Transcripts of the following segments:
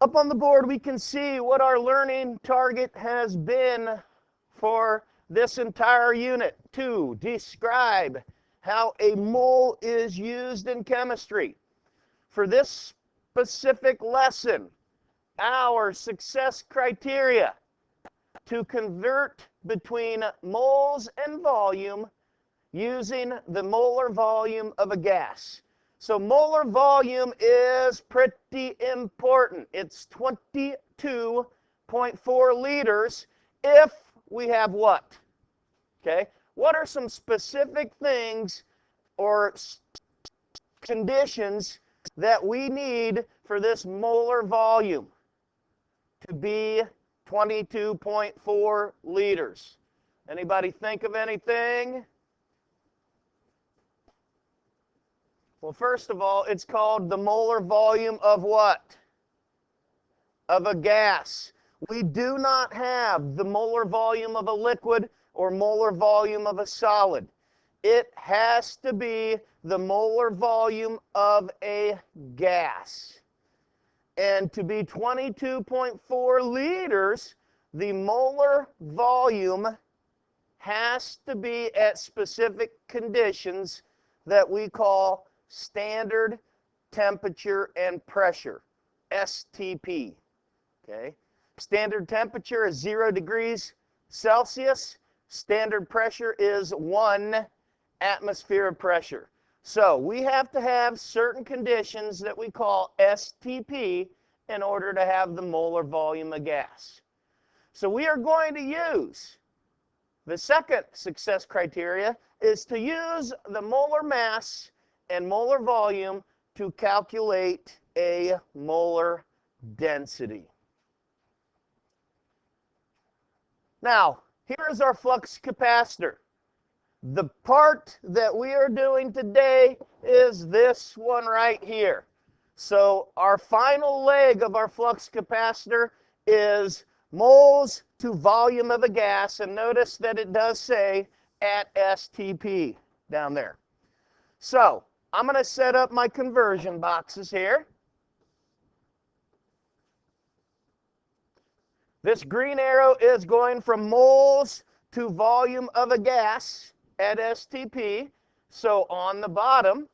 Up on the board, we can see what our learning target has been for this entire unit. 2, describe how a mole is used in chemistry. For this specific lesson, our success criteria to convert between moles and volume using the molar volume of a gas. So molar volume is pretty important. It's 22.4 liters if we have what? Okay, what are some specific things or conditions that we need for this molar volume to be 22.4 liters? Anybody think of anything? Well, first of all, it's called the molar volume of what? Of a gas. We do not have the molar volume of a liquid or molar volume of a solid. It has to be the molar volume of a gas. And to be 22.4 liters, the molar volume has to be at specific conditions that we call standard temperature and pressure, STP. Okay? Standard temperature is 0 degrees Celsius. Standard pressure is 1 atmosphere of pressure. So we have to have certain conditions that we call STP in order to have the molar volume of gas. So we are going to use the second success criteria is to use the molar mass and molar volume to calculate a molar density. Now, here is our flux capacitor. The part that we are doing today is this one right here. So our final leg of our flux capacitor is moles to volume of a gas, and notice that it does say at STP down there. So I'm going to set up my conversion boxes here. This green arrow is going from moles to volume of a gas at STP. So on the bottom,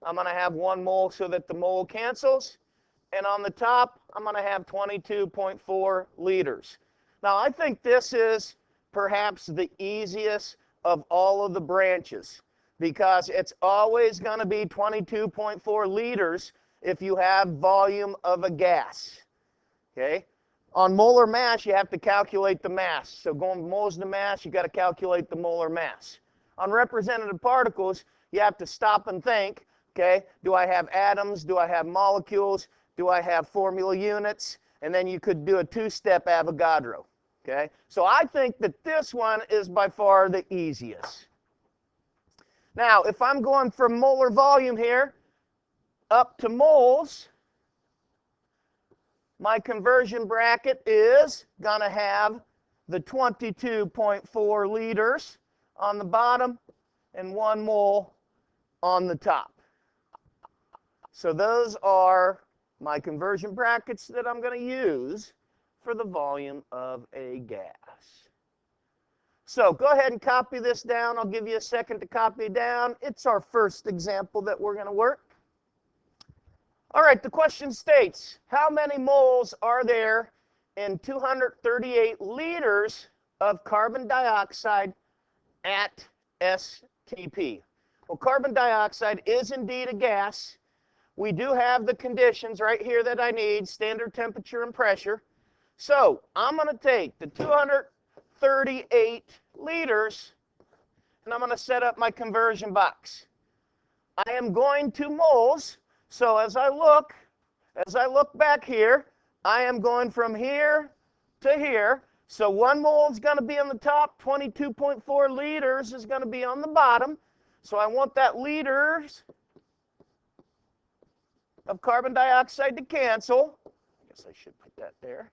I'm going to have 1 mole so that the mole cancels. And on the top, I'm going to have 22.4 liters. Now, I think this is perhaps the easiest of all of the branches, because it's always going to be 22.4 liters if you have volume of a gas. Okay? On molar mass, you have to calculate the mass. So going from moles to mass, you got to calculate the molar mass. On representative particles, you have to stop and think, okay, do I have atoms? Do I have molecules? Do I have formula units? And then you could do a 2-step Avogadro. Okay? So I think that this one is by far the easiest. Now, if I'm going from molar volume here up to moles, my conversion bracket is going to have the 22.4 liters on the bottom and 1 mole on the top. So those are my conversion brackets that I'm going to use for the volume of a gas. So go ahead and copy this down. I'll give you a second to copy it down. It's our first example that we're going to work. All right, the question states, how many moles are there in 238 liters of carbon dioxide at STP? Well, carbon dioxide is indeed a gas. We do have the conditions right here that I need, standard temperature and pressure. So I'm going to take the 238 liters, and I'm going to set up my conversion box. I am going to moles, so as I look back here, I am going from here to here. So 1 mole is going to be on the top, 22.4 liters is going to be on the bottom. So I want that liters of carbon dioxide to cancel. I guess I should put that there.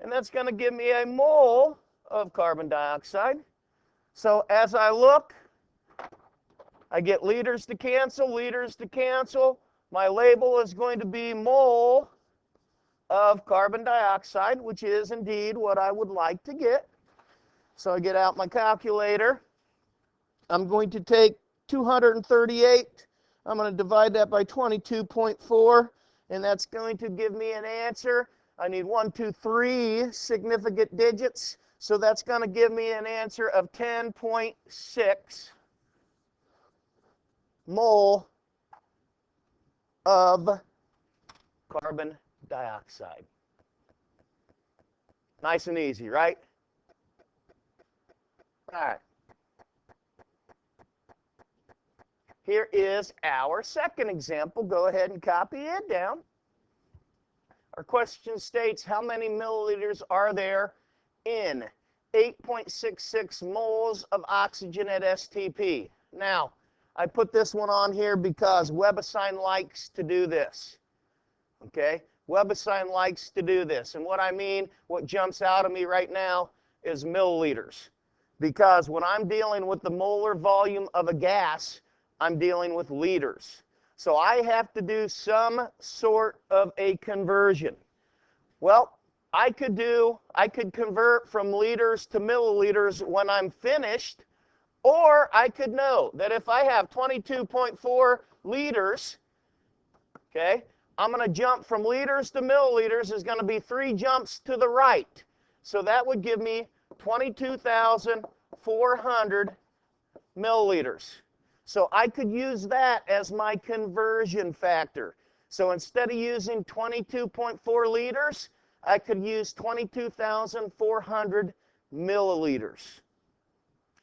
And that's going to give me a mole of carbon dioxide. So as I look, I get liters to cancel, liters to cancel. My label is going to be mole of carbon dioxide, which is indeed what I would like to get. So I get out my calculator. I'm going to take 238. I'm going to divide that by 22.4, and that's going to give me an answer. I need 1, 2, 3 significant digits, so that's going to give me an answer of 10.6 mole of carbon dioxide. Nice and easy, right? All right. Here is our second example. Go ahead and copy it down. Our question states, how many milliliters are there in 8.66 moles of oxygen at STP? Now, I put this one on here because WebAssign likes to do this. Okay? WebAssign likes to do this. And what I mean, what jumps out at me right now is milliliters. Because when I'm dealing with the molar volume of a gas, I'm dealing with liters. So I have to do some sort of a conversion. Well, I could convert from liters to milliliters when I'm finished, or I could know that if I have 22.4 liters, okay, I'm going to jump from liters to milliliters is going to be 3 jumps to the right. So that would give me 22,400 milliliters. So I could use that as my conversion factor. So instead of using 22.4 liters, I could use 22,400 milliliters.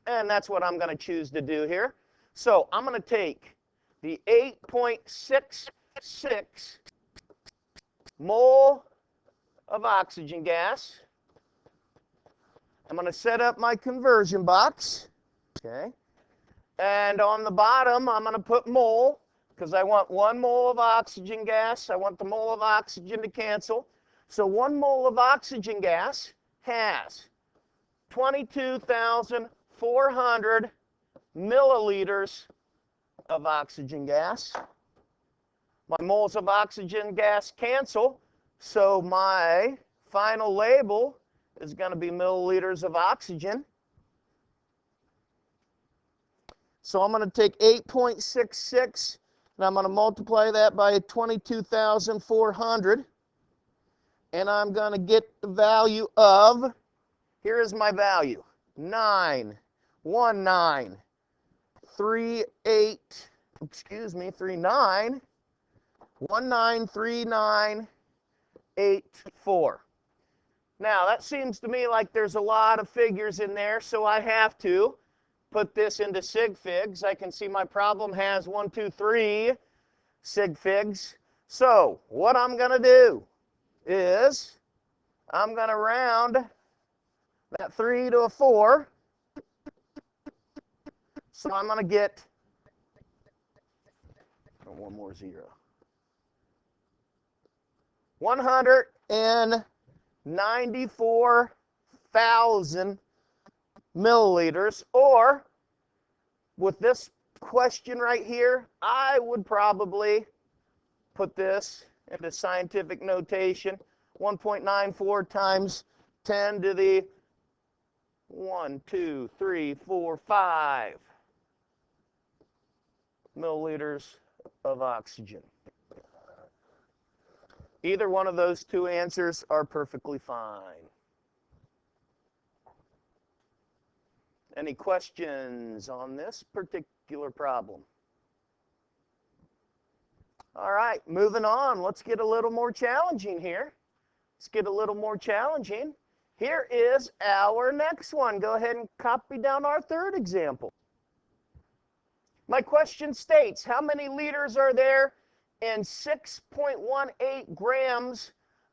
And that's what I'm going to choose to do here. So I'm going to take the 8.66 mole of oxygen gas. I'm going to set up my conversion box. Okay. And on the bottom, I'm going to put mole, because I want 1 mole of oxygen gas. I want the mole of oxygen to cancel. So 1 mole of oxygen gas has 22,400 milliliters of oxygen gas. My moles of oxygen gas cancel, so my final label is going to be milliliters of oxygen. So I'm going to take 8.66, and I'm going to multiply that by 22,400, and I'm going to get the value of, here is my value, 193984. Now, that seems to me like there's a lot of figures in there, so I have to put this into sig figs. I can see my problem has 1, 2, 3 sig figs. So what I'm going to do is I'm going to round that 3 to a 4. So I'm going to get one more 0. 194,000 milliliters, or with this question right here, I would probably put this into scientific notation, 1.94 times 10 to the 1, 2, 3, 4, 5 milliliters of oxygen. Either one of those two answers are perfectly fine. Any questions on this particular problem? All right, moving on. Let's get a little more challenging here. Let's get a little more challenging. Here is our next one. Go ahead and copy down our third example. My question states, how many liters are there in 6.18 grams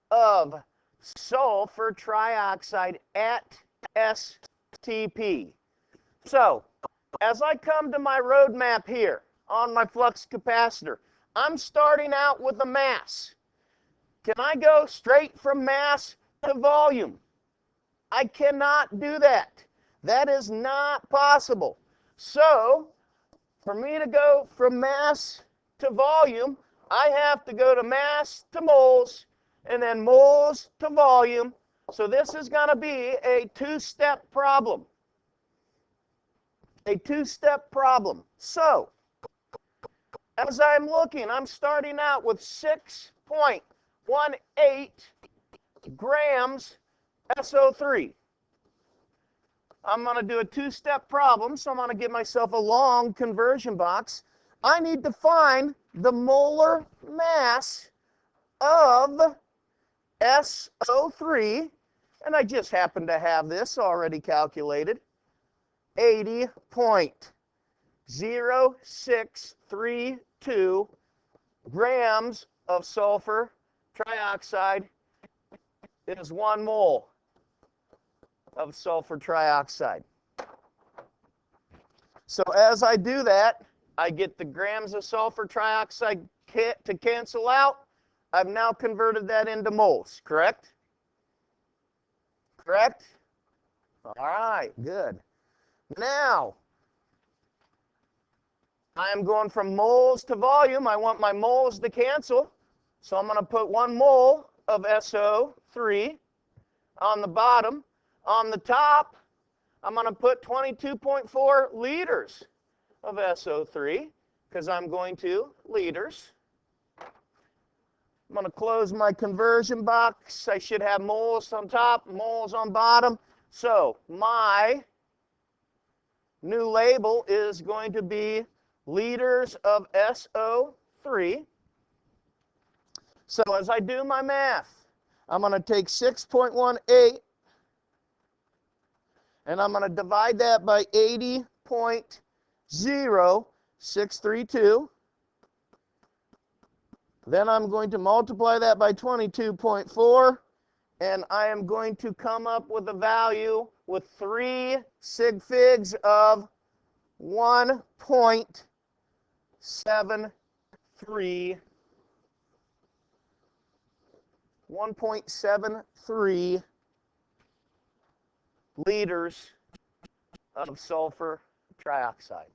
of sulfur trioxide at STP? So, as I come to my roadmap here on my flux capacitor, I'm starting out with a mass. Can I go straight from mass to volume? I cannot do that. That is not possible. So, for me to go from mass to volume, I have to go to mass to moles and then moles to volume. So this is going to be a two-step problem. A two-step problem. So, as I'm looking, I'm starting out with 6.18 grams SO3. I'm going to do a two-step problem, so I'm going to give myself a long conversion box. I need to find the molar mass of SO3, and I just happen to have this already calculated, 80.0632 grams of sulfur trioxide is 1 mole of sulfur trioxide. So as I do that, I get the grams of sulfur trioxide to cancel out. I've now converted that into moles, correct? Correct? All right, good. Now, I am going from moles to volume. I want my moles to cancel. So I'm going to put 1 mole of SO3 on the bottom. On the top, I'm going to put 22.4 liters of SO3 because I'm going to liters. I'm going to close my conversion box. I should have moles on top, moles on bottom. So my new label is going to be liters of SO3. So as I do my math, I'm going to take 6.18 and I'm going to divide that by 80.0632. Then I'm going to multiply that by 22.4, and I am going to come up with a value with 3 sig figs of 1.73 liters of sulfur trioxide.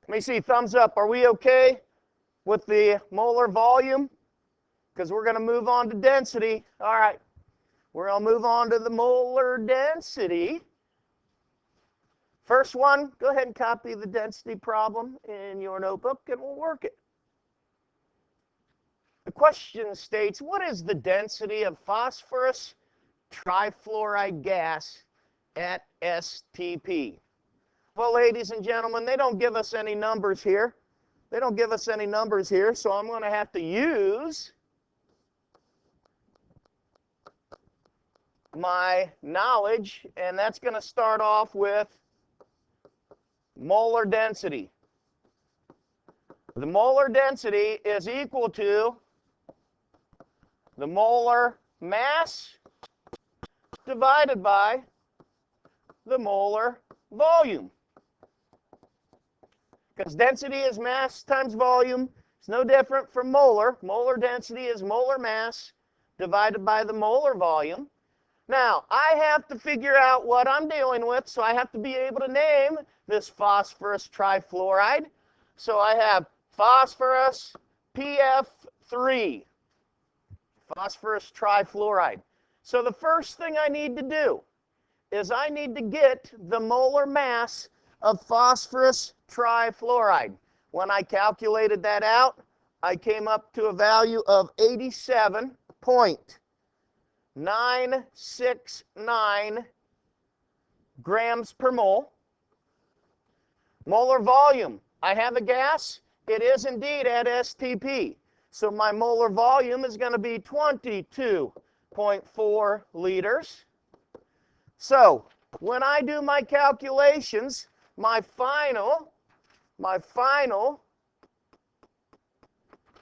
Let me see, thumbs up. Are we okay with the molar volume? Because we're going to move on to density. All right, we're going to move on to the molar density. First one, go ahead and copy the density problem in your notebook and we'll work it. The question states, what is the density of phosphorus trifluoride gas at STP? Well, ladies and gentlemen, they don't give us any numbers here. They don't give us any numbers here, so I'm going to have to use my knowledge, and that's going to start off with molar density. The molar density is equal to the molar mass divided by the molar volume. Because density is mass times volume. It's no different from molar. Molar density is molar mass divided by the molar volume. Now, I have to figure out what I'm dealing with, so I have to be able to name this phosphorus trifluoride. So I have phosphorus PF3, phosphorus trifluoride. So the first thing I need to do is I need to get the molar mass of phosphorus trifluoride. When I calculated that out, I came up to a value of 87.969 grams per mole. Molar volume, I have a gas. It is indeed at STP. So my molar volume is going to be 22.4 liters. So when I do my calculations, my final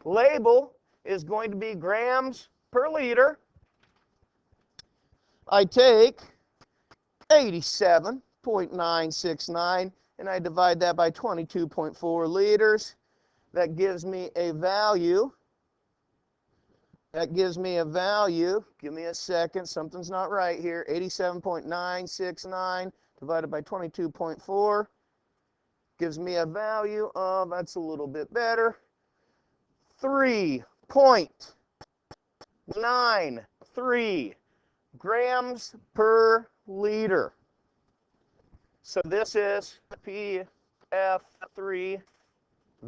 label is going to be grams per liter. I take 87.969 and I divide that by 22.4 liters. That gives me a value. Give me a second, something's not right here. 87.969 divided by 22.4 gives me a value of, that's a little bit better, 23.93 grams per liter. So this is PF3.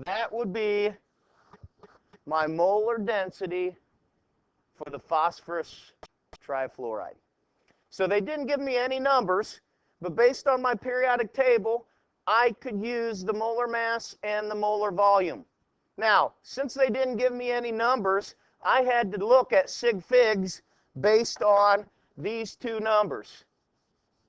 That would be my molar density for the phosphorus trifluoride. So they didn't give me any numbers, but based on my periodic table, I could use the molar mass and the molar volume. Now, since they didn't give me any numbers, I had to look at sig figs based on these two numbers.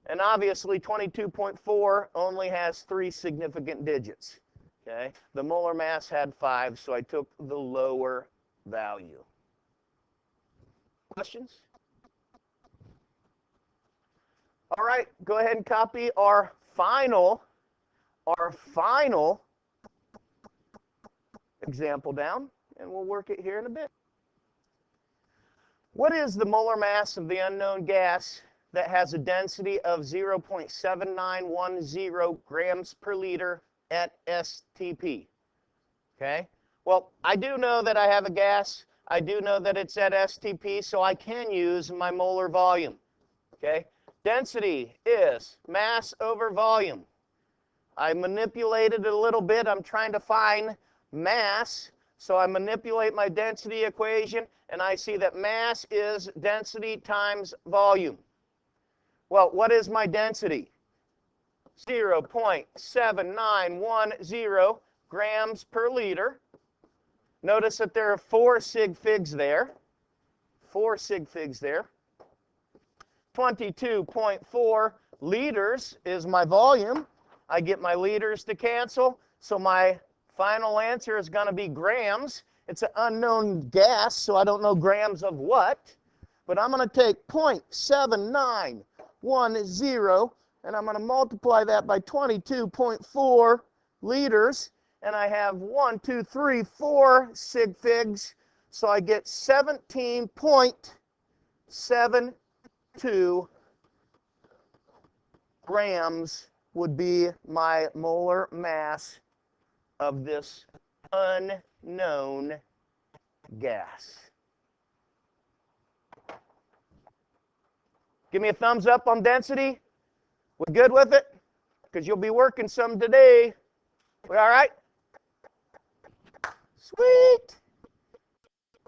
And obviously, 22.4 only has 3 significant digits. Okay? The molar mass had 5, so I took the lower value. Questions? All right, go ahead and copy our final example down, and we'll work it here in a bit. What is the molar mass of the unknown gas that has a density of 0.7910 grams per liter at STP? Okay, well, I do know that I have a gas. I do know that it's at STP, so I can use my molar volume. Okay, density is mass over volume. I manipulated it a little bit. I'm trying to find mass, so I manipulate my density equation, and I see that mass is density times volume. Well, what is my density? 0.7910 grams per liter. Notice that there are 4 sig figs there. 4 sig figs there. 22.4 liters is my volume. I get my liters to cancel, so my final answer is going to be grams. It's an unknown gas, so I don't know grams of what. But I'm going to take 0.7910, and I'm going to multiply that by 22.4 liters. And I have 1, 2, 3, 4 sig figs, so I get 17.72 grams would be my molar mass of this unknown gas. Give me a thumbs up on density. We're good with it? Because you'll be working some today. We all right? Sweet.